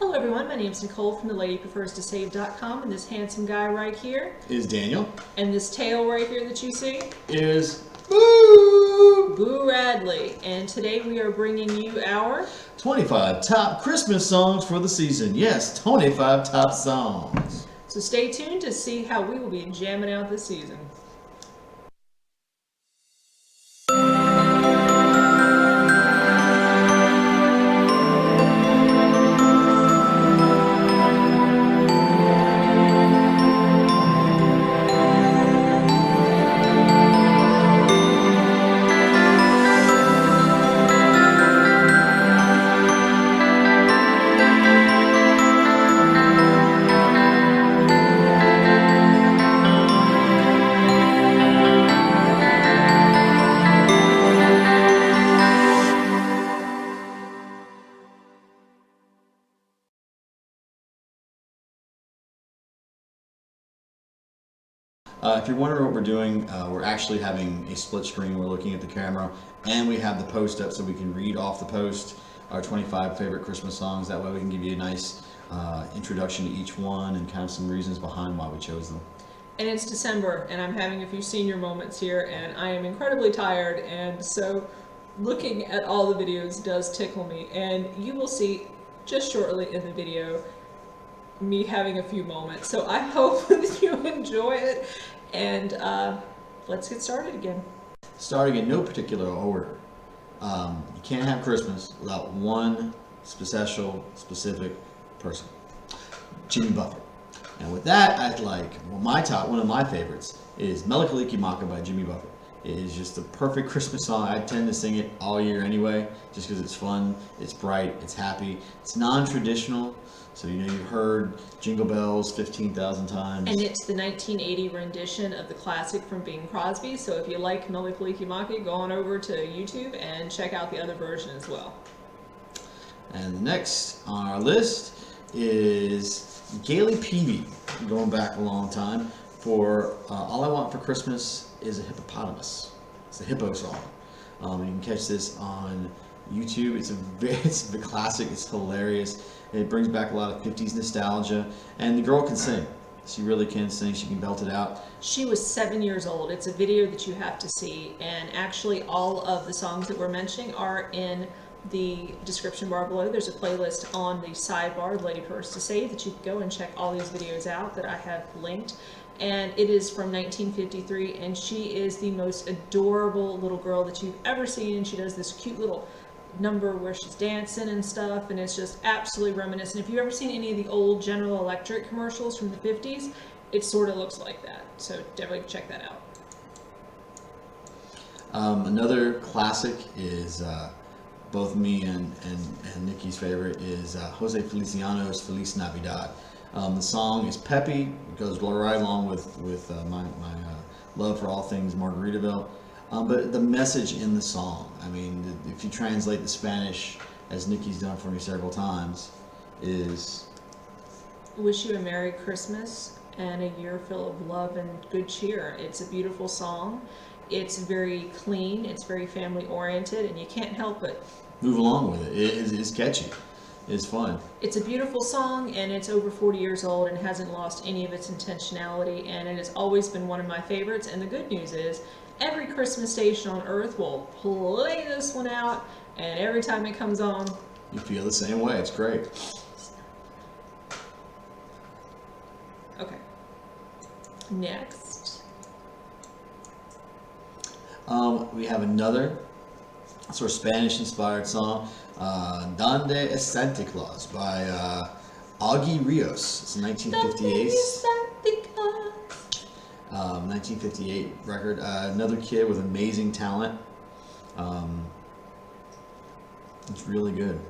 Hello everyone, my name is Nicole from thelady-prefers-to-save.com, and this handsome guy right here is Daniel. And this tail right here that you see is Boo Radley. And today we are bringing you our 25 top Christmas songs for the season. Yes, 25 top songs. So stay tuned to see how we will be jamming out this season. If you're wondering what we're doing, we're actually having a split screen. We're looking at the camera, and we have the post up so we can read off the post our 25 favorite Christmas songs. That way we can give you a nice introduction to each one and kind of some reasons behind why we chose them. And it's December, and I'm having a few senior moments here, and I am incredibly tired, and so looking at all the videos does tickle me. And you will see just shortly in the video me having a few moments. So I hope that you enjoy it, and let's get started again. Starting in no particular order. You can't have Christmas without one specific person. Jimmy Buffett. And with that, I'd like, well, one of my favorites is Mele Kalikimaka by Jimmy Buffett. It is just the perfect Christmas song. I tend to sing it all year anyway, just because it's fun, it's bright, it's happy, it's non-traditional. So you know, you've heard Jingle Bells 15,000 times. And it's the 1980 rendition of the classic from Bing Crosby. So if you like Mele Kalikimaka, go on over to YouTube and check out the other version as well. And the next on our list is Gayle EPV, going back a long time, for All I Want for Christmas is a Hippopotamus. It's a hippo song. You can catch this on YouTube. It's a classic. It's hilarious. It brings back a lot of 50s nostalgia, and the girl can sing. She really can sing. She can belt it out. She was 7 years old. It's a video that you have to see, and actually all of the songs that we're mentioning are in the description bar below. There's a playlist on the sidebar, The Lady Prefers to Save, that you can go and check all these videos out that I have linked. And it is from 1953, and she is the most adorable little girl that you've ever seen. And she does this cute little number where she's dancing and stuff, and it's just absolutely reminiscent. If you've ever seen any of the old General Electric commercials from the 50s, it sort of looks like that. So definitely check that out. Another classic is both me and Niki's favorite is Jose Feliciano's Feliz Navidad. The song is peppy. It goes right along with my love for all things Margaritaville. But the message in the song, I mean, if you translate the Spanish, as Niki's done for me several times, is wish you a Merry Christmas and a year full of love and good cheer. It's a beautiful song. It's very clean. It's very family oriented, and you can't help but move along with it. It's catchy. It's fun. It's a beautiful song, and it's over 40 years old and hasn't lost any of its intentionality, and it has always been one of my favorites. And the good news is every Christmas station on Earth will play this one out, and every time it comes on, you feel the same way. It's great. Okay. Next. We have another sort of Spanish-inspired song, Donde es Santa Claus by Augie Rios. It's a 1958. 1958 record. Another kid with amazing talent. It's really good.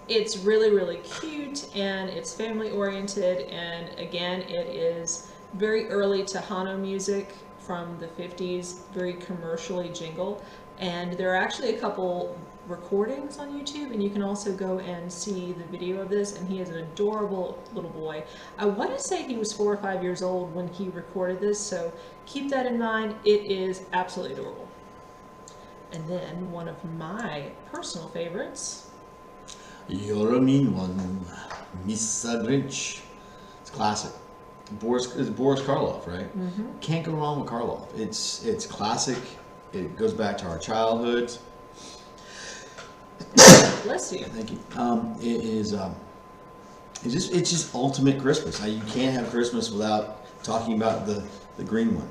It's really, really cute, and it's family oriented, and again, it is very early Tejano music from the 50s, very commercially jingle. And there are actually a couple recordings on YouTube, and you can also go and see the video of this, and he is an adorable little boy. I want to say he was 4 or 5 years old when he recorded this, so keep that in mind. It is absolutely adorable. And then one of my personal favorites, You're a mean one, Misa Grinch. It's classic. Boris Karloff, right? Mm-hmm. Can't go wrong with Karloff. It's classic. It goes back to our childhoods. Bless you. Thank you. It is. It's just ultimate Christmas. You can't have Christmas without talking about the green one,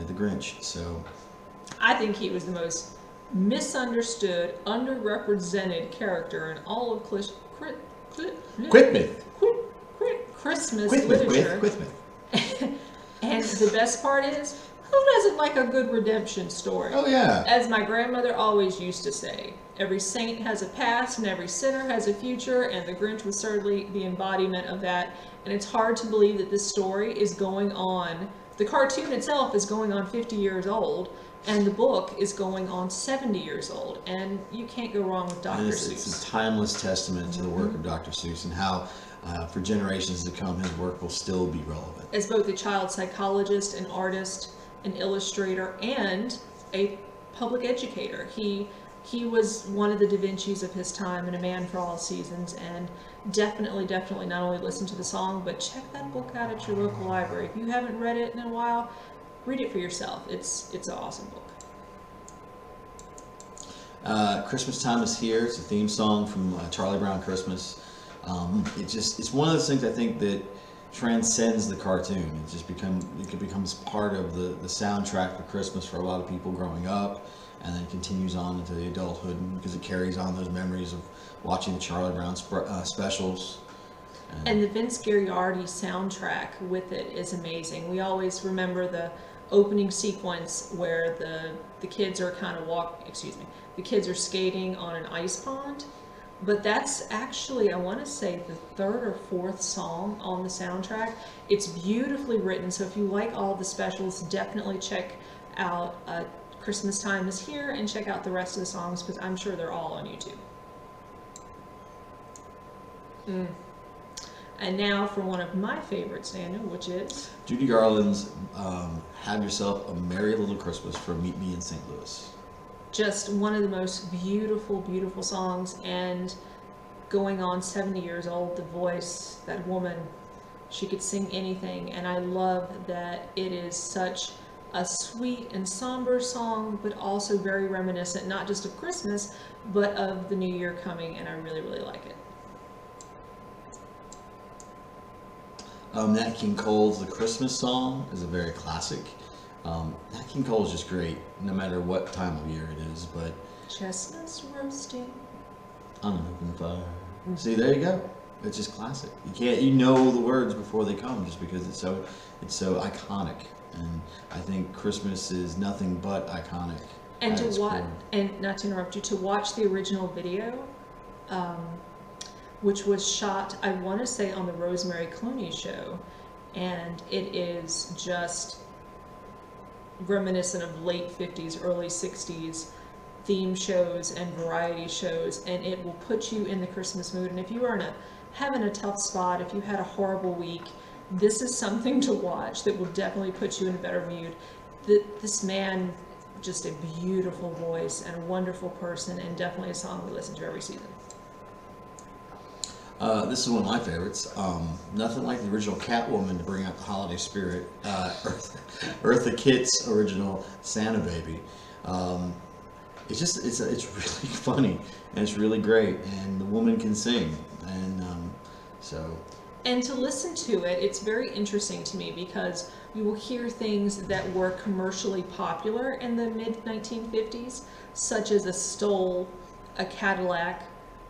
the Grinch. So, I think he was the most misunderstood, underrepresented character in all of Christmas literature. And the best part is, who doesn't like a good redemption story? Oh yeah. As my grandmother always used to say, every saint has a past and every sinner has a future, and the Grinch was certainly the embodiment of that. And it's hard to believe that this story is going on, the cartoon itself is going on 50 years old, and the book is going on 70 years old. And you can't go wrong with Dr. Seuss. It's a timeless testament to the work of Dr. Seuss and how, for generations to come, his work will still be relevant. As both a child psychologist, an artist, an illustrator, and a public educator. He was one of the Da Vinci's of his time and a man for all seasons, and definitely not only listen to the song, but check that book out at your local library. If you haven't read it in a while, read it for yourself. It's an awesome book. Christmas Time is Here. It's a theme song from Charlie Brown Christmas. It's one of those things I think that transcends the cartoon. It becomes part of the soundtrack for Christmas for a lot of people growing up, and then continues on into the adulthood because it carries on those memories of watching the Charlie Brown specials. And the Vince Gariardi soundtrack with it is amazing. We always remember the opening sequence where the kids are the kids are skating on an ice pond. But that's actually, I want to say, the third or fourth song on the soundtrack. It's beautifully written, so if you like all the specials, definitely check out Christmas Time is Here and check out the rest of the songs, because I'm sure they're all on YouTube. And now for one of my favorites, Daniel, which is? Judy Garland's Have Yourself a Merry Little Christmas from Meet Me in St. Louis. Just one of the most beautiful, beautiful songs, and going on 70 years old, the voice, that woman, she could sing anything, and I love that it is such a sweet and somber song, but also very reminiscent, not just of Christmas, but of the new year coming, and I really, really like it. Nat King Cole's The Christmas Song is a very classic. Nat King Cole is just great, no matter what time of year it is. But chestnuts roasting on an open fire. See, there you go. It's just classic. You know the words before they come, just because it's so iconic. And I think Christmas is nothing but iconic. And and not to interrupt you, to watch the original video, which was shot, I want to say, on the Rosemary Clooney show, and it is just reminiscent of late 50s, early 60s theme shows and variety shows, and it will put you in the Christmas mood. And if you are having a tough spot, if you had a horrible week, this is something to watch that will definitely put you in a better mood. This man, just a beautiful voice and a wonderful person, and definitely a song we listen to every season. This is one of my favorites. Nothing like the original Catwoman to bring out the holiday spirit. Eartha Kitt's original Santa Baby. It's really funny, and it's really great, and the woman can sing, and And to listen to it, it's very interesting to me, because you will hear things that were commercially popular in the mid-1950s, such as a stole, a Cadillac,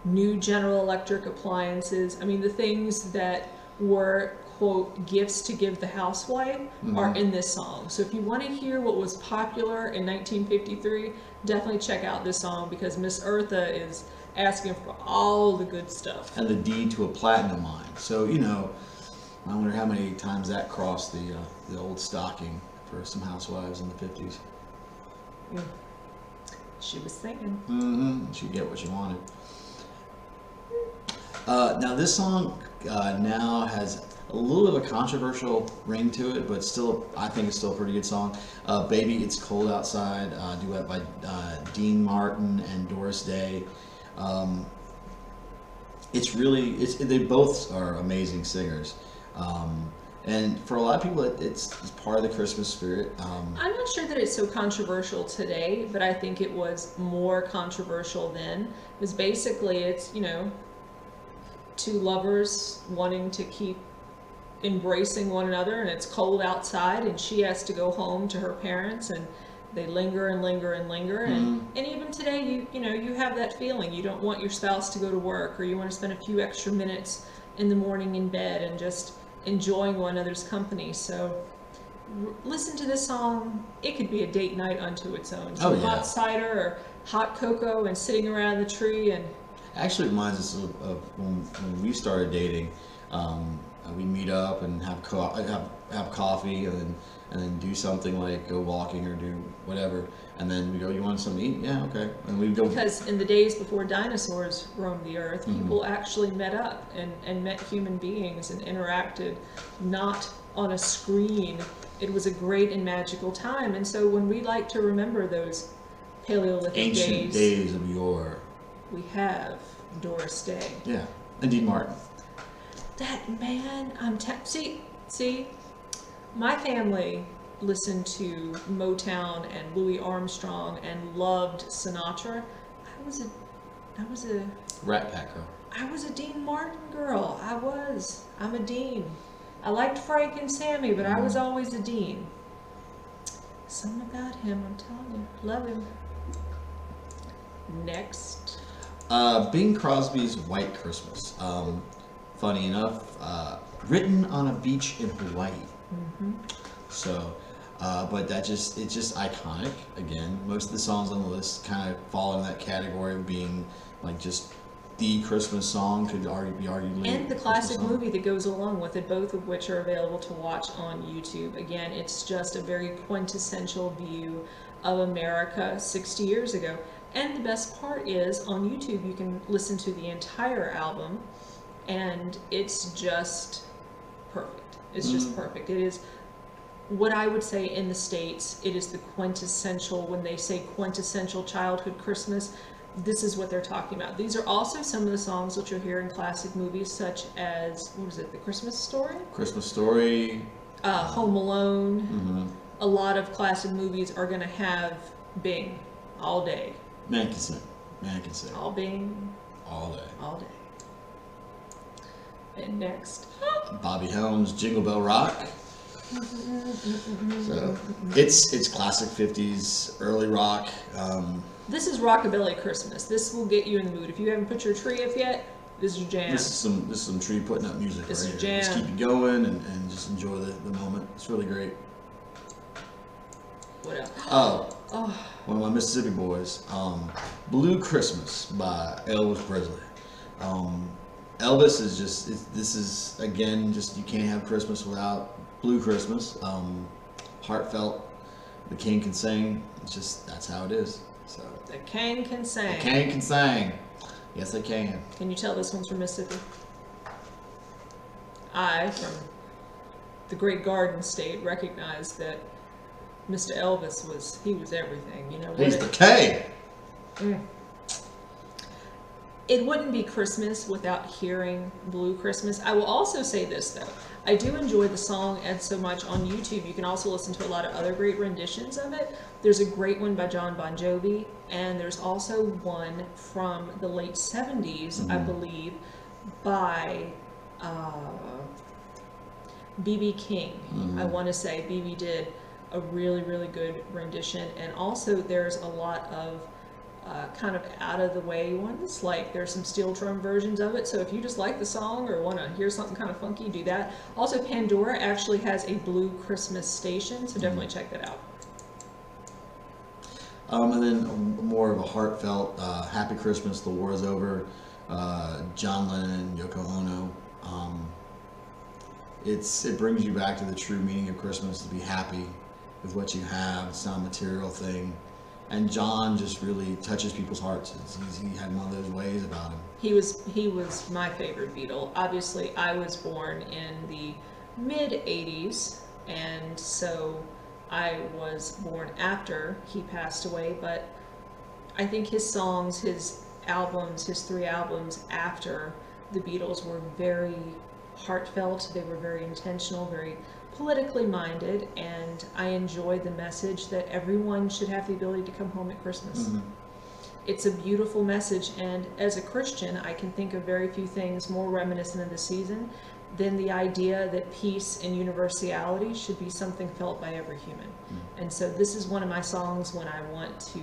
new General Electric appliances. I mean, the things that were, quote, gifts to give the housewife are in this song. So if you want to hear what was popular in 1953, definitely check out this song, because Miss Eartha is asking for all the good stuff. And the deed to a platinum mine. So, I wonder how many times that crossed the old stocking for some housewives in the 50s. She was singing. She'd get what she wanted. Now this song now has a little bit of a controversial ring to it, but still, I think it's still a pretty good song. Baby, It's Cold Outside, duet by Dean Martin and Doris Day. it's really, they both are amazing singers. And for a lot of people, it's part of the Christmas spirit. I'm not sure that it's so controversial today, but I think it was more controversial then. It was basically, it's, you know, two lovers wanting to keep embracing one another, and it's cold outside, and she has to go home to her parents, and they linger and linger and linger. And even today, you know, you have that feeling. You don't want your spouse to go to work, or you want to spend a few extra minutes in the morning in bed and just enjoying one another's company. So listen to this song. It could be a date night unto its own. Some hot cider or hot cocoa and sitting around the tree. And actually reminds us of when we started dating. We meet up and have coffee and then do something like go walking or do whatever, and then we go, you want something to eat? Yeah, okay. And we go, because in the days before dinosaurs roamed the earth, people actually met up and met human beings and interacted, not on a screen. It was a great and magical time. And so when we like to remember those Paleolithic ancient days of yore, we have Doris Day. Yeah, and Dean Martin. That man, see, my family listened to Motown and Louis Armstrong and loved Sinatra. I was a Rat Pack girl. I was a Dean Martin girl. I'm a Dean. I liked Frank and Sammy, but I was always a Dean. Something about him, I'm telling you. Love him. Next. Bing Crosby's White Christmas. Funny enough, written on a beach in Hawaii. So, but it's just iconic. Again, most of the songs on the list kind of fall in that category of being like just the Christmas song, could be arguably. And the classic movie that goes along with it, both of which are available to watch on YouTube. Again, it's just a very quintessential view of America 60 years ago. And the best part is, on YouTube, you can listen to the entire album, and it's just perfect. It's just perfect. It is what I would say in the States, it is the quintessential, when they say quintessential childhood Christmas, this is what they're talking about. These are also some of the songs that you'll hear in classic movies, such as, what is it, The Christmas Story? Christmas Story. Home Alone. A lot of classic movies are going to have Bing all day. Man can sing. All Bing. All day. All day. And next. Bobby Helms, Jingle Bell Rock. So it's classic 50s, early rock. This is Rockabilly Christmas. This will get you in the mood. If you haven't put your tree up yet, this is your jam. This is some tree putting up music. This right is here. jam. Just keep it going and just enjoy the moment. It's really great. What else? Oh, one of my Mississippi boys. Blue Christmas by Elvis Presley. Elvis is this is again, just you can't have Christmas without Blue Christmas. Heartfelt. The king can sing. It's just, that's how it is. So The king can sing. the king can sing. Yes, I can. Can you tell this one's from Mississippi? I, from the Great Garden State, recognize that Mr. Elvis was everything. You know, He's the king. It wouldn't be Christmas without hearing Blue Christmas. I will also say this, though. I do enjoy the song and so much on YouTube. You can also listen to a lot of other great renditions of it. There's a great one by John Bon Jovi, and there's also one from the late 70s, I believe, by B.B. King. I want to say B.B. did a really, really good rendition. And also there's a lot of kind of out of the way ones, like there's some steel drum versions of it. So if you just like the song or want to hear something kind of funky, do that. Also, Pandora actually has a Blue Christmas station, so definitely check that out. And then more of a heartfelt Happy Christmas, the war is over. John Lennon, Yoko Ono. It brings you back to the true meaning of Christmas, to be happy with what you have. It's not a material thing. And John just really touches people's hearts. He had one of those ways about him. He was my favorite Beatle. Obviously, I was born in the mid-'80s, and so I was born after he passed away. But I think his songs, his albums, his 3 albums after the Beatles were very heartfelt. They were very intentional, very politically minded, and I enjoyed the message that everyone should have the ability to come home at Christmas. It's a beautiful message, and as a Christian, I can think of very few things more reminiscent of the season than the idea that peace and universality should be something felt by every human. And so this is one of my songs when I want to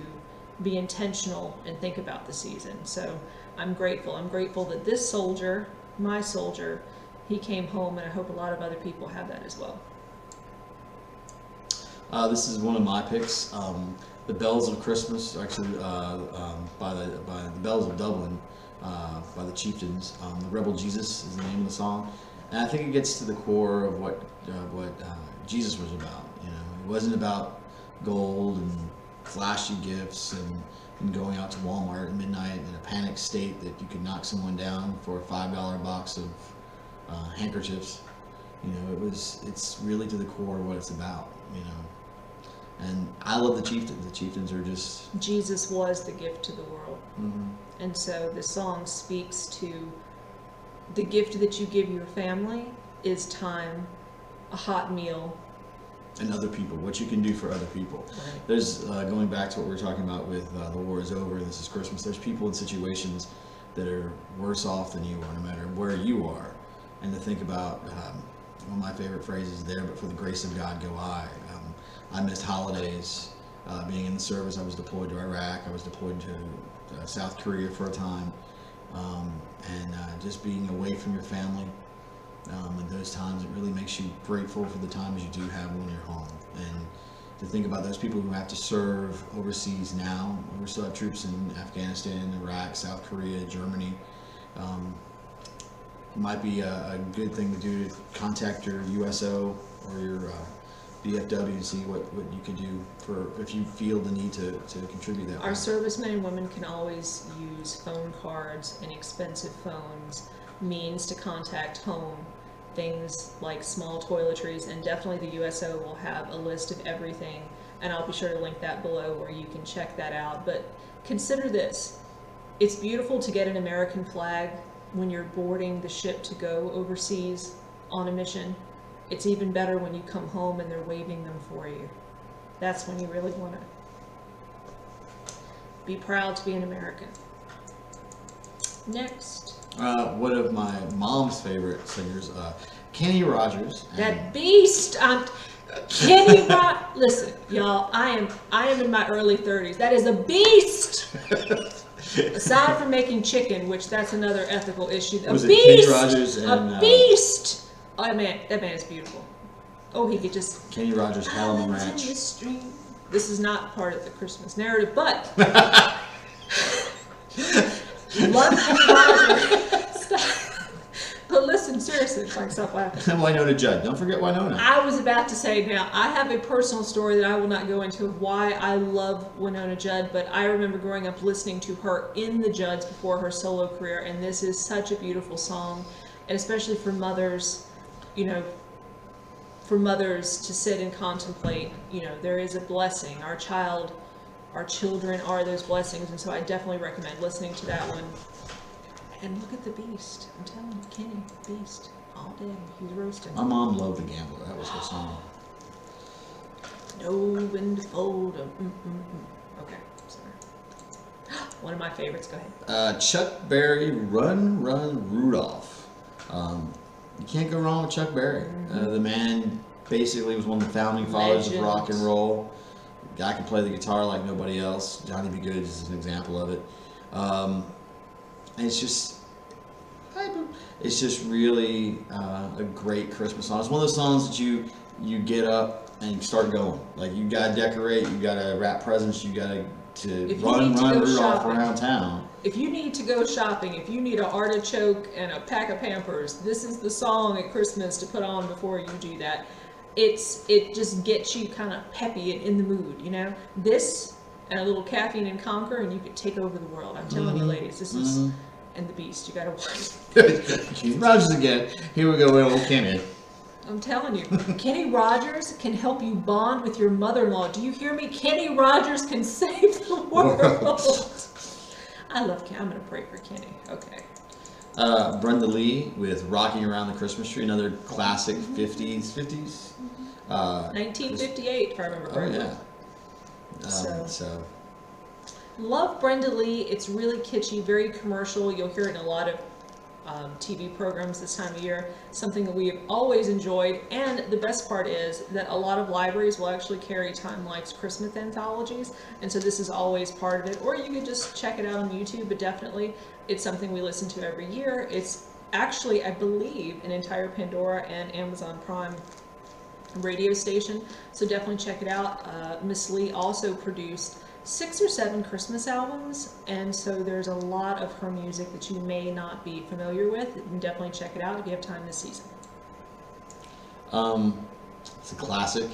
be intentional and think about the season. So I'm grateful. I'm grateful that this soldier, my soldier, he came home, and I hope a lot of other people have that as well. This is one of my picks. The Bells of Christmas, actually, by the Bells of Dublin, by the Chieftains. The Rebel Jesus is the name of the song, and I think it gets to the core of what Jesus was about. You know, it wasn't about gold and flashy gifts and going out to Walmart at midnight in a panic state that you could knock someone down for a $5 box of handkerchiefs. You know, it's really to the core of what it's about. You know, and I love the Chieftains. The Chieftains are just... Jesus was the gift to the world. And so this song speaks to the gift that you give your family is time, a hot meal, and other people, what you can do for other people. Right. There's, going back to what we were talking about with The War is Over, This is Christmas, there's people in situations that are worse off than you are, no matter where you are. And to think about, one of my favorite phrases there, but for the grace of God go I. I missed holidays, being in the service. I was deployed to Iraq, I was deployed to South Korea for a time, and just being away from your family. In those times, it really makes you grateful for the times you do have when you're home. And to think about those people who have to serve overseas now. We still have troops in Afghanistan, Iraq, South Korea, Germany. It might be a good thing to do to contact your USO or your BFW and see what you can do for if you feel the need to contribute that way. Our servicemen and women can always use phone cards, inexpensive phones, means to contact home, things like small toiletries, and definitely the USO will have a list of everything, and I'll be sure to link that below where you can check that out. But consider this, it's beautiful to get an American flag when you're boarding the ship to go overseas on a mission. It's even better when you come home and they're waving them for you. That's when you really want to be proud to be an American. Next. One of my mom's favorite singers, Kenny Rogers. That beast! Kenny Rogers. Listen, y'all, I am in my early 30s. That is a beast! Aside from making chicken, which that's another ethical issue. A Was beast! it Kenny Rogers and, a beast! Oh, that man is beautiful. Oh, he could just... Kenny Rogers, Halloween Ranch. This is not part of the Christmas narrative, but... Love Kenny Rogers. Stop. But listen, seriously, stop laughing. Winona Judd. Don't forget Winona. I was about to say, now, I have a personal story that I will not go into of why I love Winona Judd, but I remember growing up listening to her in the Judds before her solo career, and this is such a beautiful song, and especially for mothers, you know, for mothers to sit and contemplate, you know, there is a blessing. Our children are those blessings, and so I definitely recommend listening to that one. And look at the beast. I'm telling you, Kenny, beast, all day. He's roasting. My mom loved The Gambler. That was her song. Know when to fold 'em. Okay, sorry. One of my favorites. Go ahead. Chuck Berry, Run, Run, Rudolph. You can't go wrong with Chuck Berry. The man basically was one of the founding fathers of rock and roll. The guy can play the guitar like nobody else. Johnny B. Good is an example of it. And it's just really a great Christmas song. It's one of those songs that you get up and you start going. Like, you gotta decorate, you gotta wrap presents, you gotta run Rudolph around town. If you need to go shopping, if you need an artichoke and a pack of Pampers, this is the song at Christmas to put on before you do that. It just gets you kind of peppy and in the mood, you know? This and a little caffeine and conquer, and you could take over the world. I'm telling you, ladies, this is... And the beast, you gotta watch it. Kenny Rogers again. Here we go with old Kenny. I'm telling you, Kenny Rogers can help you bond with your mother-in-law. Do you hear me? Kenny Rogers can save the world. I love Kenny. I'm gonna pray for Kenny. Okay. Brenda Leigh with Rocking Around the Christmas Tree, another classic 50s. 1958, if I remember Oh, correctly. yeah. So. Love Brenda Leigh. It's really kitschy, very commercial. You'll hear it in a lot of TV programs this time of year. Something that we have always enjoyed. And the best part is that a lot of libraries will actually carry Time Life's Christmas anthologies. And so this is always part of it. Or you could just check it out on YouTube, but definitely it's something we listen to every year. It's actually, I believe, an entire Pandora and Amazon Prime radio station. So definitely check it out. Miss Leigh also produced 6 or 7 Christmas albums, and so there's a lot of her music that you may not be familiar with. You can definitely check it out if you have time this season. It's a classic.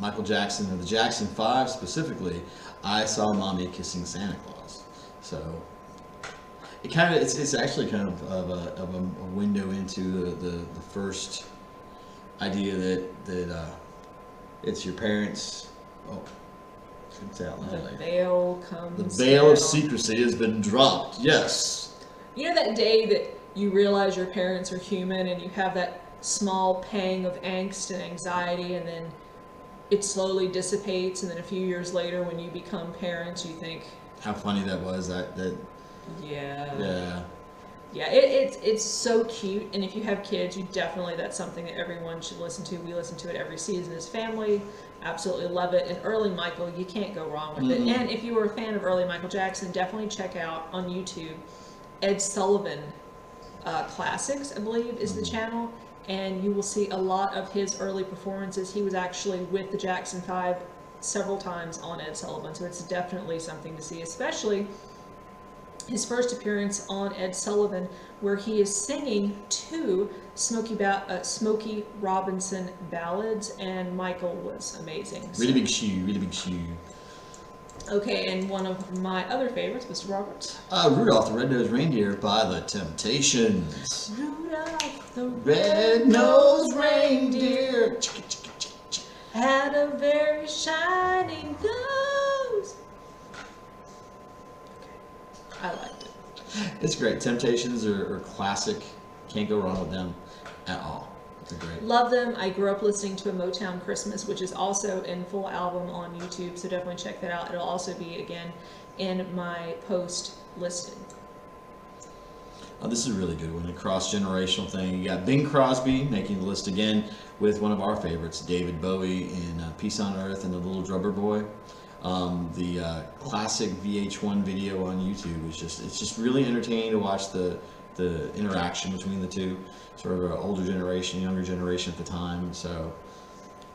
Michael Jackson, or the Jackson 5 specifically, I Saw Mommy Kissing Santa Claus. So it kind of, it's actually kind of a window into the first idea that it's your parents. Oh. The veil comes The veil down. of secrecy has been dropped. Yes. You know that day that you realize your parents are human and you have that small pang of angst and anxiety, and then it slowly dissipates, and then a few years later when you become parents you think, how funny that was. That yeah, it's so cute. And if you have kids, you definitely, that's something that everyone should listen to. We listen to it every season as family. Absolutely love it. And early Michael, you can't go wrong with it. And if you were a fan of early Michael Jackson, definitely check out on YouTube Ed Sullivan Classics, I believe is the channel, and you will see a lot of his early performances. He was actually with the Jackson 5 several times on Ed Sullivan, so it's definitely something to see, especially his first appearance on Ed Sullivan, where he is singing 2 Smokey Robinson ballads, and Michael was amazing. Really big shoe, really big shoe. Okay, and one of my other favorites, Mr. Roberts. Rudolph the Red-Nosed Reindeer by the Temptations. Rudolph the Red-Nosed Reindeer had a very shiny nose. Okay, I liked it. It's great. Temptations are classic. Can't go wrong with them at all. They're great. Love them. I grew up listening to A Motown Christmas, which is also in full album on YouTube, so definitely check that out. It'll also be, again, in my post listed. Oh, this is a really good one. A cross-generational thing. You got Bing Crosby making the list again with one of our favorites, David Bowie in Peace on Earth and The Little Drummer Boy. The classic VH1 video on YouTube is just really entertaining to watch the interaction between the two, sort of an older generation, younger generation at the time, and so.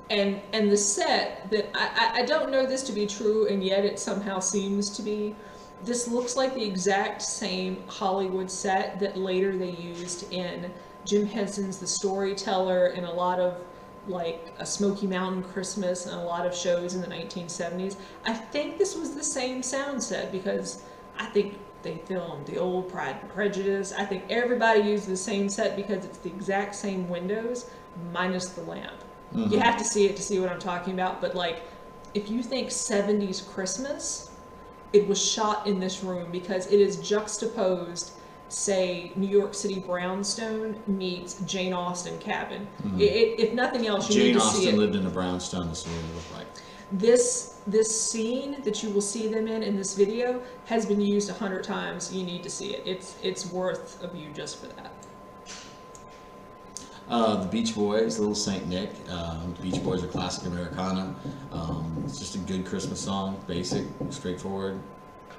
And the set that I don't know this to be true, and yet it somehow seems to be. This looks like the exact same Hollywood set that later they used in Jim Henson's The Storyteller and a lot of like a Smoky Mountain Christmas and a lot of shows in the 1970s. I think this was the same sound set because I think they filmed the old Pride and Prejudice. I think everybody used the same set because it's the exact same windows minus the lamp. Mm-hmm. You have to see it to see what I'm talking about, but like if you think 70s Christmas, it was shot in this room because it is juxtaposed, say, New York City brownstone meets Jane Austen cabin. Mm-hmm. If nothing else, you need to see it. Jane Austen lived in a brownstone, this is what it looked like. This scene that you will see them in this video has been used 100 times. You need to see it. It's worth a view just for that. The Beach Boys, Little Saint Nick. Beach Boys are classic Americana. It's just a good Christmas song, basic, straightforward.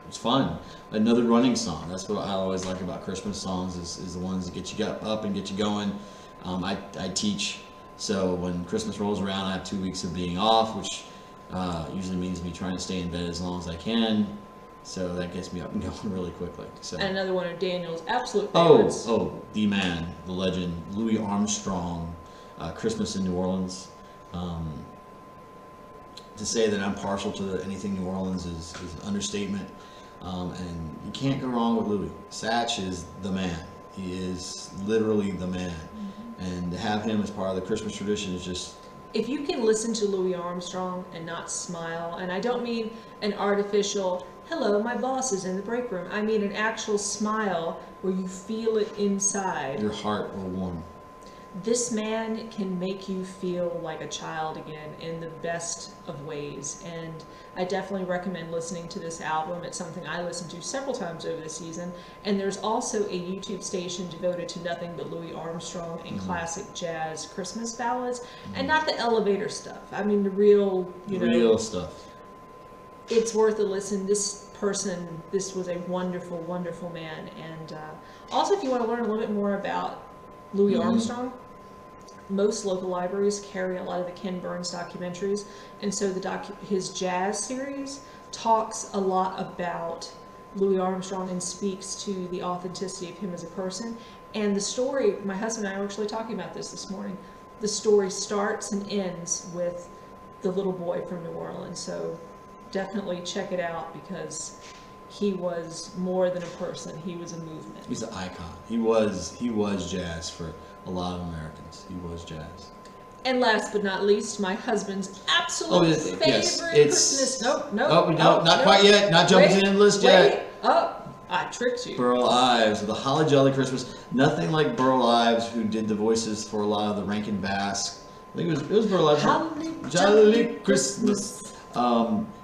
It's fun. Another running song. That's what I always like about Christmas songs is the ones that get you up and get you going. I teach, so when Christmas rolls around, I have 2 weeks of being off, which usually means me trying to stay in bed as long as I can. So that gets me up and going really quickly. So. And another one of Daniel's absolute favorites. Oh, the man, the legend, Louis Armstrong, Christmas in New Orleans. To say that I'm partial to anything New Orleans is an understatement. And you can't go wrong with Louis. Satch is the man. He is literally the man. Mm-hmm. And to have him as part of the Christmas tradition is just... If you can listen to Louis Armstrong and not smile, and I don't mean an artificial hello, my boss is in the break room. I mean an actual smile where you feel it inside. Your heart will warm. This man can make you feel like a child again in the best of ways, and I definitely recommend listening to this album. It's something I listened to several times over the season, and there's also a YouTube station devoted to nothing but Louis Armstrong and classic jazz Christmas ballads, and not the elevator stuff. I mean the real, real stuff. It's worth a listen. This was a wonderful, wonderful man, and also if you want to learn a little bit more about Louis Armstrong, most local libraries carry a lot of the Ken Burns documentaries, and so his jazz series talks a lot about Louis Armstrong and speaks to the authenticity of him as a person. And the story, my husband and I were actually talking about this morning, the story starts and ends with the little boy from New Orleans, so definitely check it out because he was more than a person, he was a movement. He's an icon. He was jazz for a lot of Americans. He was jazz. And last but not least, my husband's absolute favorite Christmas. Nope. Not quite yet. Not jumping in the list yet. I tricked you. Burl Ives, the Holly Jolly Christmas. Nothing like Burl Ives, who did the voices for a lot of the Rankin Bass. I think it was Burl Ives. Holly Jolly Christmas.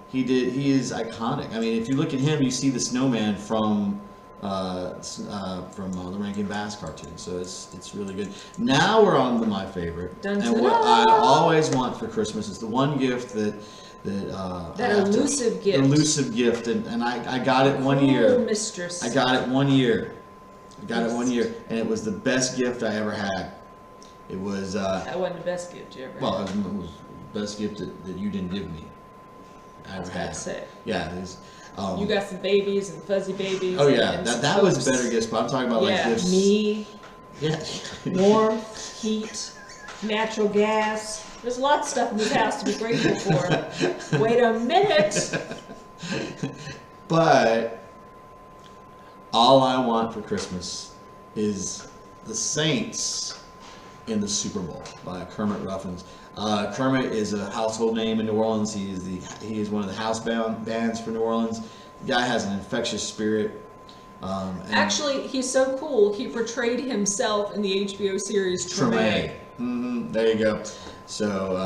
He is iconic. I mean, if you look at him, you see the snowman from the Rankin Bass cartoon. So it's really good. Now we're on to my favorite, and what I always want for Christmas is the one gift that elusive gift, and I got it one year. Mistress. I got it 1 year. And it was the best gift I ever had. It was. That wasn't the best gift you ever had. Well, it was the best gift that you didn't give me. I ever had. Sick. Yeah. You got some babies and fuzzy babies. Oh yeah, that was better gifts, but I'm talking about like gifts. Me. Yeah. Warmth, heat, natural gas. There's a lot of stuff in this house to be grateful for. Wait a minute. But all I want for Christmas is the Saints in the Super Bowl by Kermit Ruffins. Kermit is a household name in New Orleans. He is one of the house bands for New Orleans. The guy has an infectious spirit. Actually, he's so cool. He portrayed himself in the HBO series Treme. There you go. So,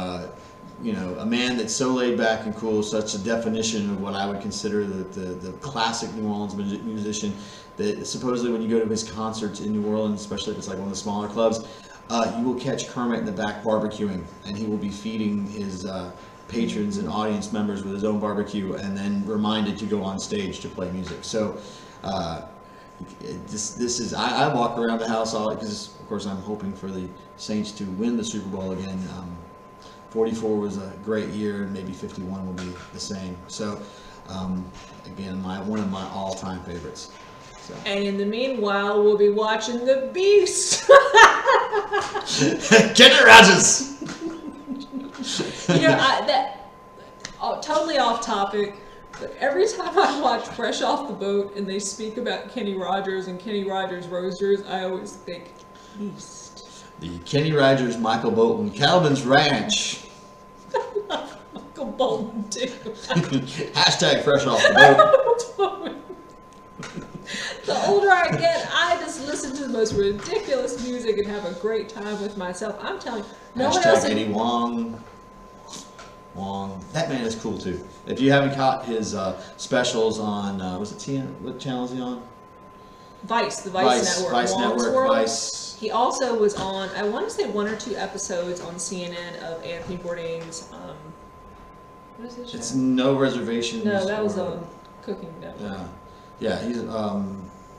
a man that's so laid back and cool, such a definition of what I would consider the classic New Orleans musician. That supposedly when you go to his concerts in New Orleans, especially if it's like one of the smaller clubs, you will catch Kermit in the back barbecuing, and he will be feeding his patrons and audience members with his own barbecue, and then reminded to go on stage to play music. So this is I walk around the house all because of course I'm hoping for the Saints to win the Super Bowl again. 44 was a great year, and maybe 51 will be the same. So again, one of my all-time favorites. So. And in the meanwhile, we'll be watching The Beast. Kenny Rogers. Totally off topic, but every time I watch Fresh Off the Boat and they speak about Kenny Rogers and Kenny Rogers Roasters, I always think Beast. The Kenny Rogers, Michael Bolton, Calvin's Ranch. I love Michael Bolton too. Hashtag Fresh Off the Boat. The older I get, I just listen to the most ridiculous music and have a great time with myself. I'm telling you, no one else. Eddie Wong. That man is cool too. If you haven't caught his specials on, was it TN? What channel is he on? Vice, the Vice Network. Vice Network. Vice. He also was on, I want to say 1 or 2 episodes on CNN of Anthony Bourdain's. What is his show? It's No Reservations. No, that was on Cooking Network. Yeah, he's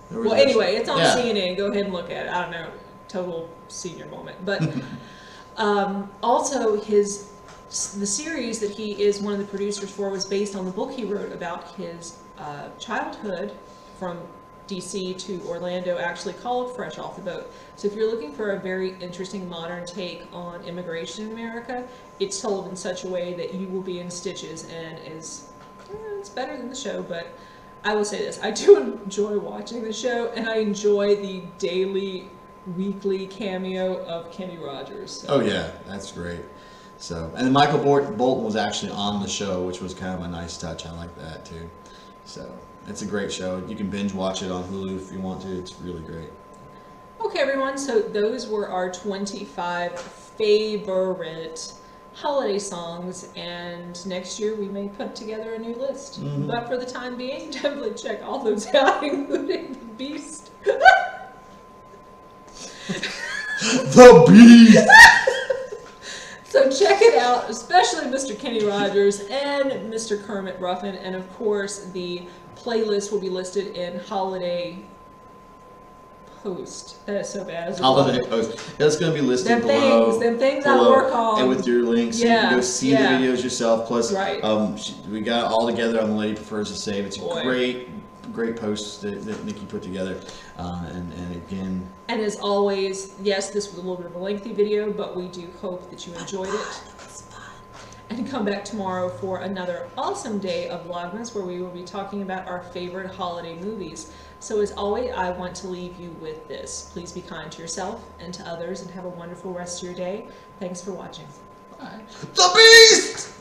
well, anyway, it's on CNN. Go ahead and look at it. I don't know, total senior moment. But also the series that he is one of the producers for was based on the book he wrote about his childhood from DC to Orlando, actually called Fresh Off the Boat. So if you're looking for a very interesting modern take on immigration in America, it's told in such a way that you will be in stitches, and it's better than the show, but I will say this, I do enjoy watching the show, and I enjoy the daily, weekly cameo of Kenny Rogers. So. Oh yeah, that's great. So, and then Michael Bolton was actually on the show, which was kind of a nice touch. I like that too. So it's a great show. You can binge watch it on Hulu if you want to. It's really great. Okay, everyone, so those were our 25 favorite holiday songs, and next year we may put together a new list. Mhm. But for the time being, definitely check all those out, including the Beast. The Beast! So check it out, especially Mr. Kenny Rogers and Mr. Kermit Ruffin, and of course the playlist will be listed in holiday post. That is so bad. Holiday post. That's going to be listed below. Them things I work on. And with your links, you can go see the videos yourself. Plus, right. We got it all together on The Lady Prefers to Save. It's a Boy. great post that Niki put together. And again... And as always, yes, this was a little bit of a lengthy video, but we do hope that you enjoyed it. And come back tomorrow for another awesome day of Vlogmas, where we will be talking about our favorite holiday movies. So as always, I want to leave you with this. Please be kind to yourself and to others, and have a wonderful rest of your day. Thanks for watching. Bye. The Beast!